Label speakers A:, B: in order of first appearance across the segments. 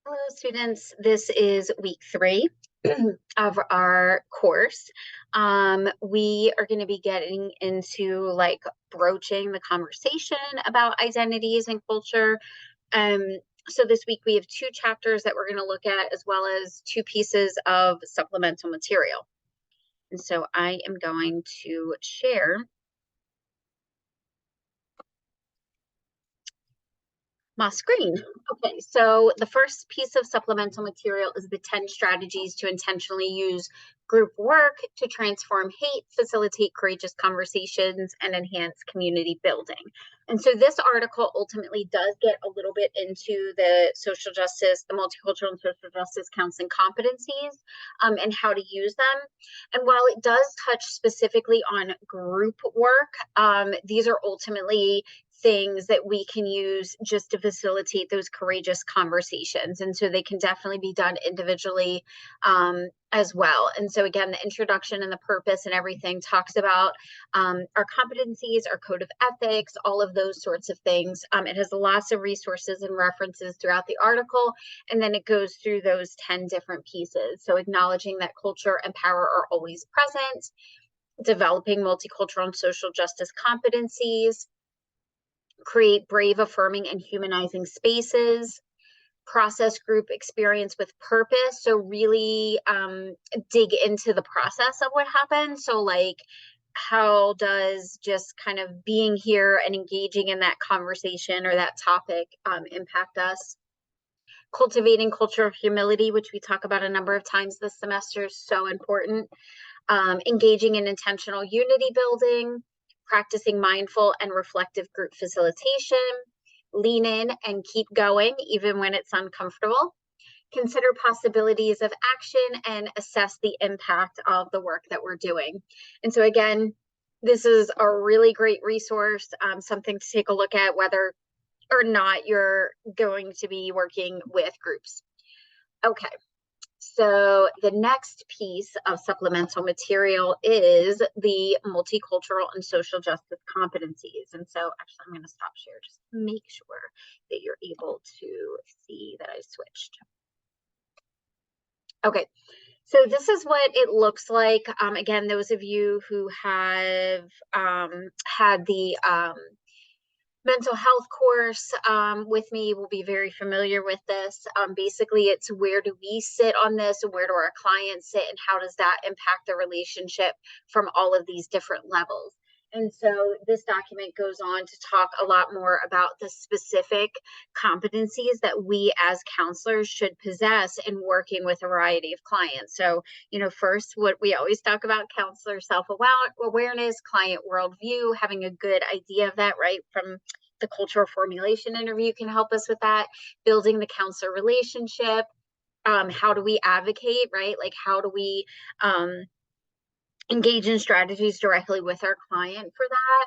A: Hello, students. This is week 3 of our course. We are going to be getting into broaching the conversation about identities and culture. Um, so this week we have 2 chapters that we're going to look at, as well as 2 pieces of supplemental material. And so I am going to share my screen. Okay, so the first piece of supplemental material is the 10 strategies to intentionally use group work to transform hate, facilitate courageous conversations, and enhance community building. And so this article ultimately does get a little bit into the social justice, the multicultural and social justice counseling competencies, and how to use them. And while it does touch specifically on group work, these are ultimately things that we can use just to facilitate those courageous conversations. And so they can definitely be done individually as well. And so again, the introduction and the purpose and everything talks about our competencies, our code of ethics, all of those sorts of things. It has lots of resources and references throughout the article, and then it goes through those 10 different pieces. So acknowledging that culture and power are always present, developing multicultural and social justice competencies, create brave, affirming, and humanizing spaces, process group experience with purpose. So really dig into the process of what happened. So how does just kind of being here and engaging in that conversation or that topic impact us? Cultivating culture of humility, which we talk about a number of times this semester, is so important. Engaging in intentional unity building, practicing mindful and reflective group facilitation, lean in and keep going even when it's uncomfortable, consider possibilities of action, and assess the impact of the work that we're doing. And so again, this is a really great resource, something to take a look at whether or not you're going to be working with groups. Okay. So the next piece of supplemental material is the multicultural and social justice competencies. And so actually I'm going to stop share just to make sure that you're able to see that I switched. Okay, so this is what it looks like. Again, those of you who have had the mental health course with me will be very familiar with this. Basically, it's where do we sit on this, and where do our clients sit, and how does that impact the relationship from all of these different levels. And so this document goes on to talk a lot more about the specific competencies that we as counselors should possess in working with a variety of clients. So, first, what we always talk about, counselor self-awareness, client worldview, having a good idea of that, right? From the cultural formulation interview can help us with that. Building the counselor relationship. How do we advocate, right? Like, how do we engage in strategies directly with our client for that?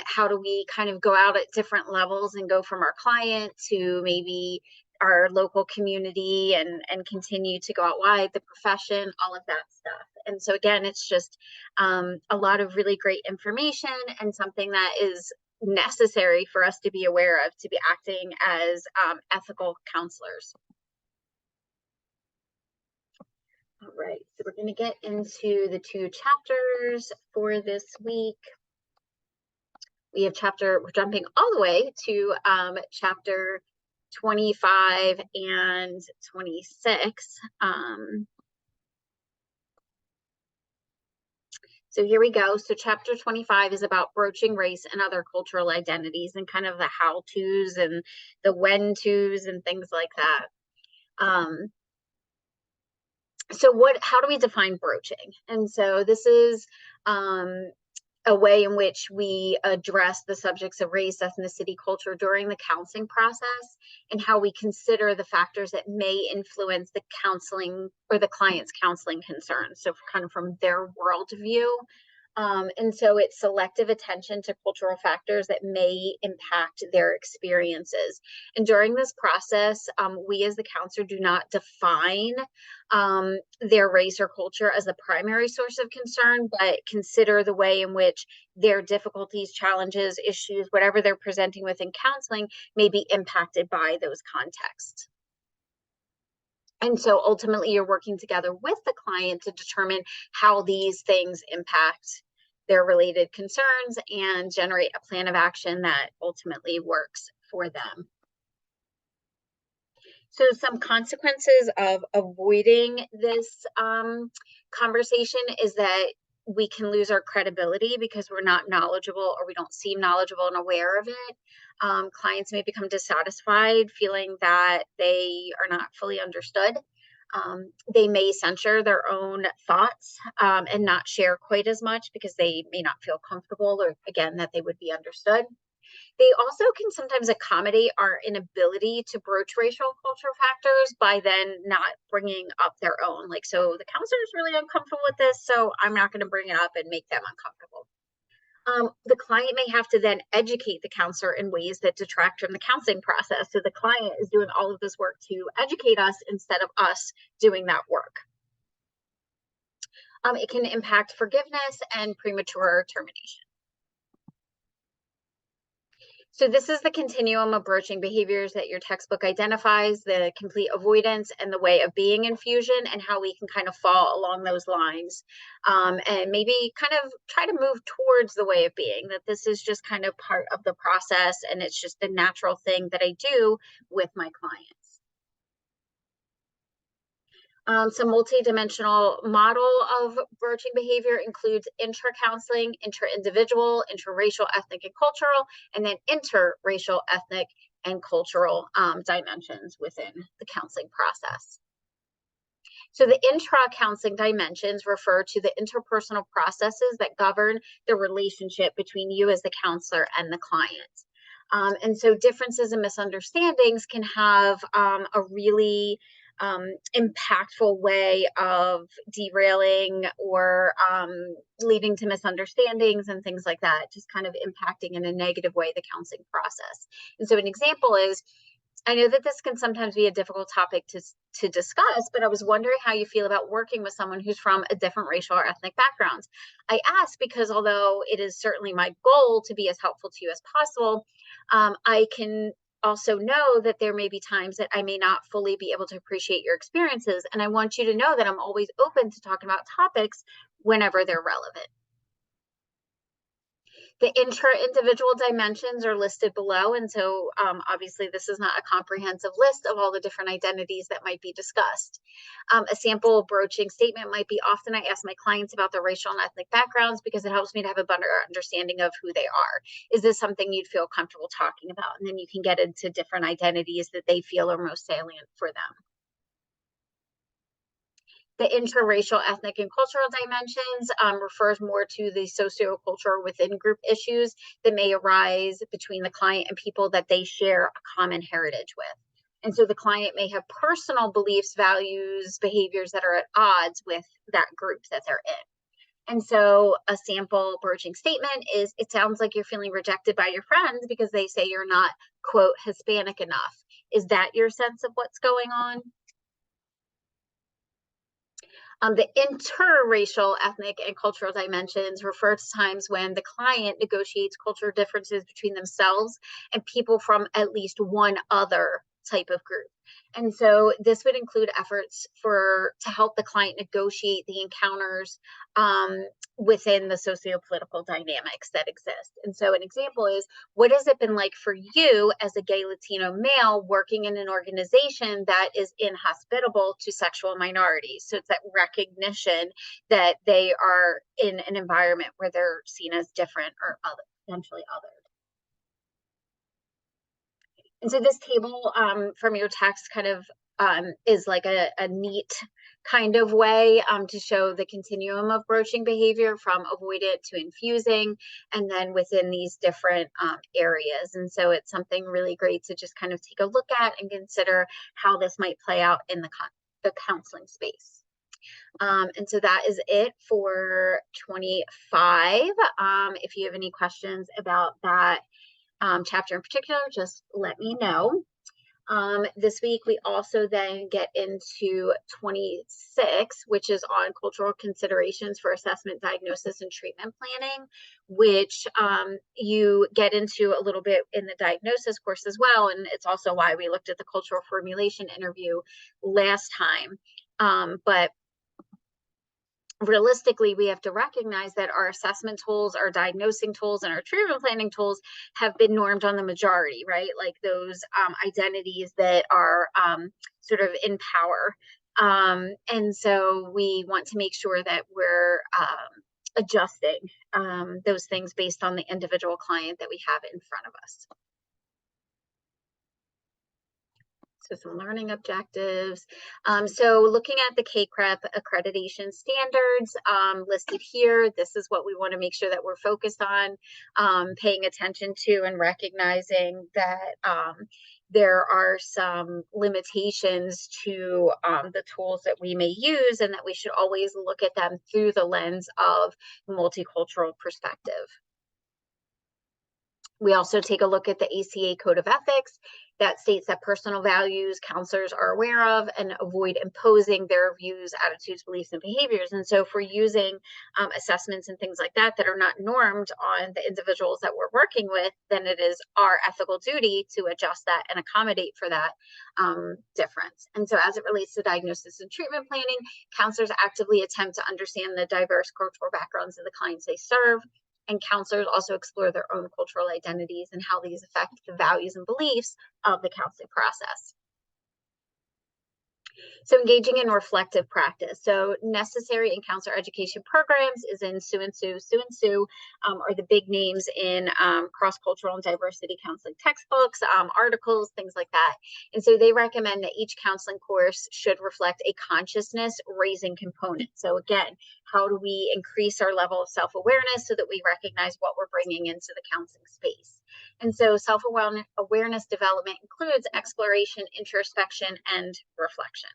A: How do we kind of go out at different levels and go from our client to maybe our local community and continue to go out wide, the profession, all of that stuff. And so again, it's just a lot of really great information and something that is necessary for us to be aware of, to be acting as ethical counselors. All right, so we're going to get into the 2 chapters for this week. We're jumping all the way to chapter 25 and 26. So here we go. So chapter 25 is about broaching race and other cultural identities, and kind of the how-tos and the when-tos and things like that. How do we define broaching? And so this is a way in which we address the subjects of race, ethnicity, culture during the counseling process, and how we consider the factors that may influence the counseling or the client's counseling concerns. So kind of from their worldview. And so it's selective attention to cultural factors that may impact their experiences. And during this process, we as the counselor do not define their race or culture as the primary source of concern, but consider the way in which their difficulties, challenges, issues, whatever they're presenting with in counseling may be impacted by those contexts. And so ultimately you're working together with the client to determine how these things impact their related concerns and generate a plan of action that ultimately works for them. So some consequences of avoiding this conversation is that we can lose our credibility because we're not knowledgeable or we don't seem knowledgeable and aware of it. Clients may become dissatisfied, feeling that they are not fully understood. They may censor their own thoughts and not share quite as much because they may not feel comfortable or, again, that they would be understood. They also can sometimes accommodate our inability to broach racial and cultural factors by then not bringing up their own. Like, so the counselor is really uncomfortable with this, so I'm not going to bring it up and make them uncomfortable. The client may have to then educate the counselor in ways that detract from the counseling process. So the client is doing all of this work to educate us instead of us doing that work. It can impact forgiveness and premature termination. So this is the continuum of broaching behaviors that your textbook identifies, the complete avoidance and the way of being in fusion, and how we can kind of fall along those lines, and maybe kind of try to move towards the way of being, that this is just kind of part of the process and it's just a natural thing that I do with my clients. Some multi-dimensional model of broaching behavior includes intra-counseling, intra-individual, intra-racial, ethnic, and cultural, and then interracial, ethnic, and cultural dimensions within the counseling process. So the intra-counseling dimensions refer to the interpersonal processes that govern the relationship between you as the counselor and the client. And so differences and misunderstandings can have a really impactful way of derailing or leading to misunderstandings and things like that, just kind of impacting in a negative way the counseling process. And so an example is, I know that this can sometimes be a difficult topic to discuss, but I was wondering how you feel about working with someone who's from a different racial or ethnic background. I ask because although it is certainly my goal to be as helpful to you as possible, I can also know that there may be times that I may not fully be able to appreciate your experiences. And I want you to know that I'm always open to talking about topics whenever they're relevant. The intra-individual dimensions are listed below. And so obviously this is not a comprehensive list of all the different identities that might be discussed. A sample broaching statement might be, often I ask my clients about their racial and ethnic backgrounds because it helps me to have a better understanding of who they are. Is this something you'd feel comfortable talking about? And then you can get into different identities that they feel are most salient for them. The interracial, ethnic, and cultural dimensions refers more to the sociocultural within group issues that may arise between the client and people that they share a common heritage with. And so the client may have personal beliefs, values, behaviors that are at odds with that group that they're in. And so a sample broaching statement is, it sounds like you're feeling rejected by your friends because they say you're not, quote, Hispanic enough. Is that your sense of what's going on? The interracial, ethnic, and cultural dimensions refer to times when the client negotiates cultural differences between themselves and people from at least one other type of group. And so this would include efforts to help the client negotiate the encounters within the socio-political dynamics that exist. And so an example is, what has it been like for you as a gay Latino male working in an organization that is inhospitable to sexual minorities? So it's that recognition that they are in an environment where they're seen as different or potentially other. And so this table from your text kind of is like a neat kind of way to show the continuum of broaching behavior from avoidant to infusing, and then within these different areas. And so it's something really great to just kind of take a look at and consider how this might play out in the counseling space. And so that is it for 25. If you have any questions about that chapter in particular, just let me know. This week, we also then get into 26, which is on cultural considerations for assessment, diagnosis, and treatment planning, which you get into a little bit in the diagnosis course as well. And it's also why we looked at the cultural formulation interview last time. But realistically, we have to recognize that our assessment tools, our diagnosing tools, and our treatment planning tools have been normed on the majority, right? Like those identities that are sort of in power. And so we want to make sure that we're adjusting those things based on the individual client that we have in front of us. So some learning objectives. So looking at the CACREP accreditation standards listed here, this is what we want to make sure that we're focused on, paying attention to and recognizing that there are some limitations to the tools that we may use, and that we should always look at them through the lens of multicultural perspective. We also take a look at the ACA Code of Ethics that states that personal values counselors are aware of and avoid imposing their views, attitudes, beliefs, and behaviors. And so if we're using assessments and things like that that are not normed on the individuals that we're working with, then it is our ethical duty to adjust that and accommodate for that difference. And so as it relates to diagnosis and treatment planning, counselors actively attempt to understand the diverse cultural backgrounds of the clients they serve. And counselors also explore their own cultural identities and how these affect the values and beliefs of the counseling process. So engaging in reflective practice. So necessary in counselor education programs is in Sue and Sue. Sue and Sue are the big names in cross-cultural and diversity counseling textbooks, articles, things like that. And so they recommend that each counseling course should reflect a consciousness raising component. So again, how do we increase our level of self-awareness so that we recognize what we're bringing into the counseling space? And so self-awareness development includes exploration, introspection, and reflection.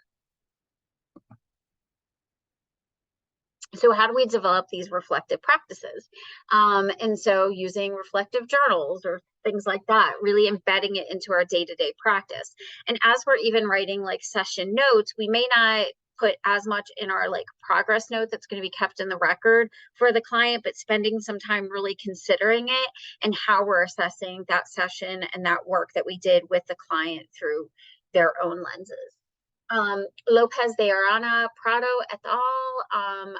A: So how do we develop these reflective practices? And so using reflective journals or things like that, really embedding it into our day-to-day practice. And as we're even writing like session notes, we may not put as much in our like progress note that's going to be kept in the record for the client, but spending some time really considering it and how we're assessing that session and that work that we did with the client through their own lenses. Lopez de Arana Prado et al.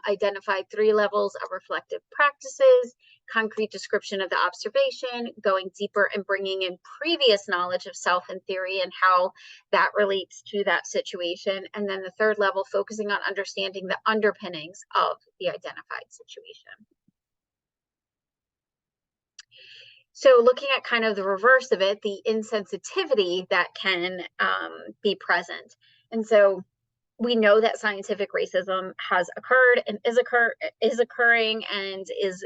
A: Identified 3 levels of reflective practices: concrete description of the observation, going deeper and bringing in previous knowledge of self and theory and how that relates to that situation. And then the 3rd level, focusing on understanding the underpinnings of the identified situation. So looking at kind of the reverse of it, the insensitivity that can be present. And so we know that scientific racism has occurred and is occurring and is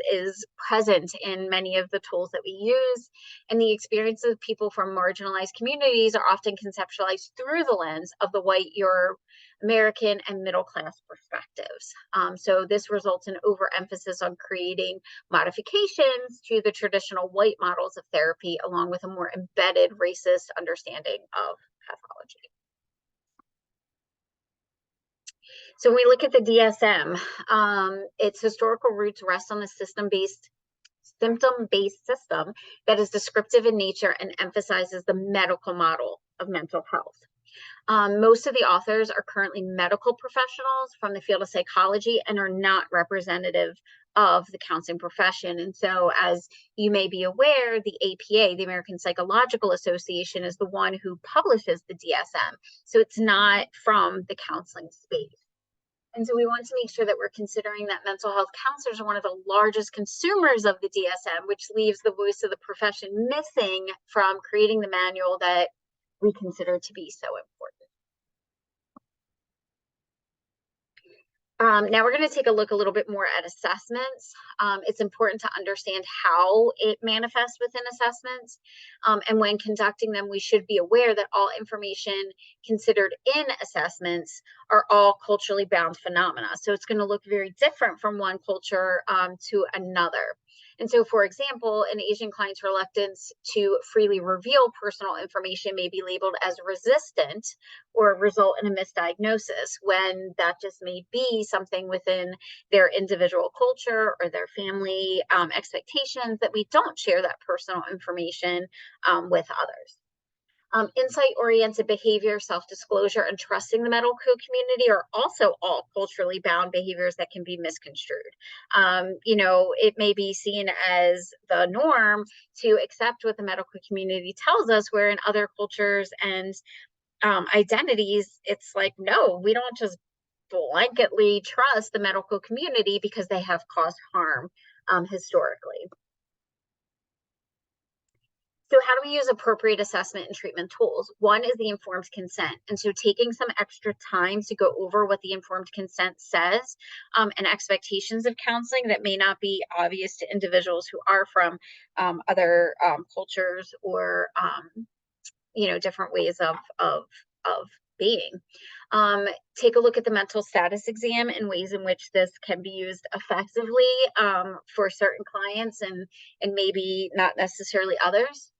A: present in many of the tools that we use. And the experiences of people from marginalized communities are often conceptualized through the lens of the white Euro-American and middle-class perspectives. So this results in overemphasis on creating modifications to the traditional white models of therapy, along with a more embedded racist understanding of pathology. So when we look at the DSM, its historical roots rest on a symptom-based system that is descriptive in nature and emphasizes the medical model of mental health. Most of the authors are currently medical professionals from the field of psychology and are not representative of the counseling profession. And so, as you may be aware, the APA, the American Psychological Association, is the one who publishes the DSM. So it's not from the counseling space. And so we want to make sure that we're considering that mental health counselors are one of the largest consumers of the DSM, which leaves the voice of the profession missing from creating the manual that we consider to be so important. Now we're going to take a look a little bit more at assessments. It's important to understand how it manifests within assessments. And when conducting them, we should be aware that all information considered in assessments are all culturally bound phenomena. So it's going to look very different from one culture to another. And so, for example, an Asian client's reluctance to freely reveal personal information may be labeled as resistant or result in a misdiagnosis, when that just may be something within their individual culture or their family expectations that we don't share that personal information with others. Insight-oriented behavior, self-disclosure, and trusting the medical community are also all culturally bound behaviors that can be misconstrued. It may be seen as the norm to accept what the medical community tells us, where in other cultures and identities, it's like, no, we don't just blanketly trust the medical community because they have caused harm historically. So how do we use appropriate assessment and treatment tools? One is the informed consent. And so taking some extra time to go over what the informed consent says and expectations of counseling that may not be obvious to individuals who are from other cultures or, different ways of being. Take a look at the mental status exam and ways in which this can be used effectively for certain clients and maybe not necessarily others.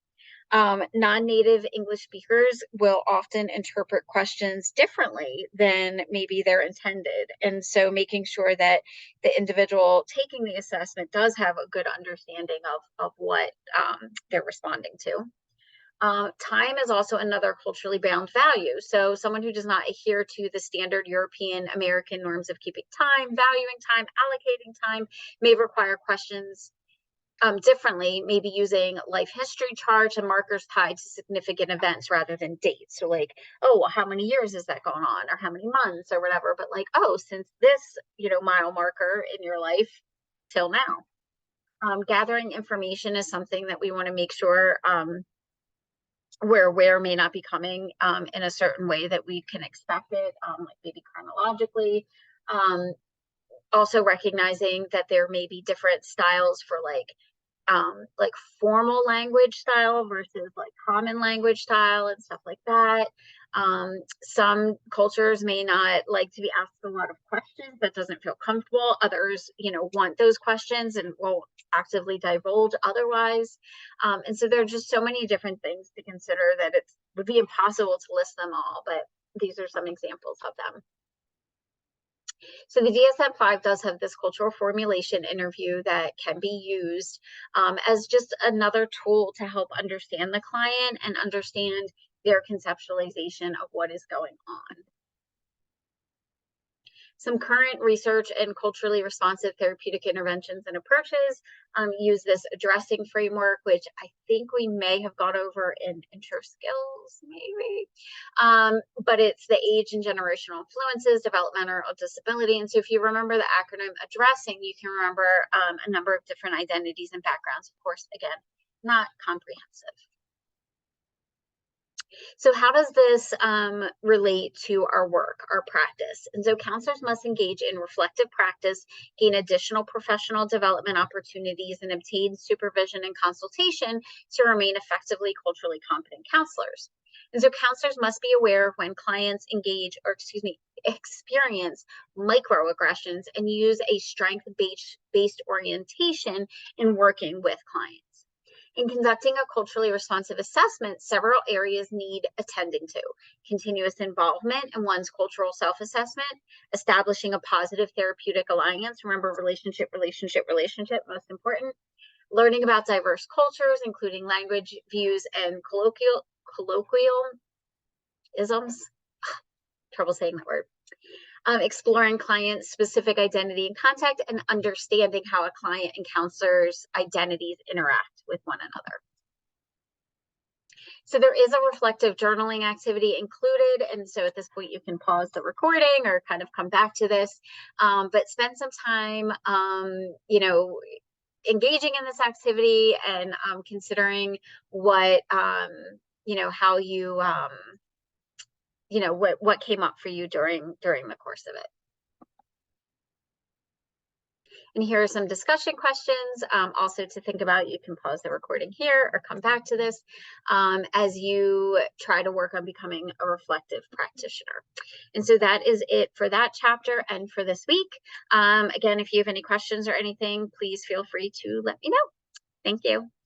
A: Non-native English speakers will often interpret questions differently than maybe they're intended. And so making sure that the individual taking the assessment does have a good understanding of what they're responding to. Time is also another culturally bound value. So someone who does not adhere to the standard European American norms of keeping time, valuing time, allocating time may require questions differently, maybe using life history charts and markers tied to significant events rather than dates. So like, oh, well, how many years is that going on, or how many months or whatever, but like, oh, since this, mile marker in your life till now. Gathering information is something that we want to make sure we're aware may not be coming in a certain way that we can expect it, like maybe chronologically. Also recognizing that there may be different styles for like formal language style versus like common language style and stuff like that. Some cultures may not like to be asked a lot of questions. That doesn't feel comfortable. Others, want those questions and won't actively divulge otherwise. And so there are just so many different things to consider that it would be impossible to list them all, but these are some examples of them. So the DSM-5 does have this cultural formulation interview that can be used as just another tool to help understand the client and understand their conceptualization of what is going on. Some current research in culturally responsive therapeutic interventions and approaches use this addressing framework, which I think we may have gone over in intro skills, maybe. But it's the age and generational influences, developmental disability. And so if you remember the acronym addressing, you can remember a number of different identities and backgrounds. Of course, again, not comprehensive. So how does this relate to our work, our practice? And so counselors must engage in reflective practice, gain additional professional development opportunities, and obtain supervision and consultation to remain effectively culturally competent counselors. And so counselors must be aware when clients experience microaggressions and use a strength-based orientation in working with clients. In conducting a culturally responsive assessment, several areas need attending to: continuous involvement in one's cultural self-assessment, establishing a positive therapeutic alliance. Remember, relationship, most important. Learning about diverse cultures, including language, views, and colloquialisms. Trouble saying that word. Exploring client-specific identity and contact, and understanding how a client and counselor's identities interact with one another. So there is a reflective journaling activity included, and so at this point you can pause the recording or kind of come back to this, but spend some time, engaging in this activity and considering what, how you, what came up for you during the course of it. And here are some discussion questions also to think about. You can pause the recording here or come back to this as you try to work on becoming a reflective practitioner. And so that is it for that chapter and for this week. Again, if you have any questions or anything, please feel free to let me know. Thank you.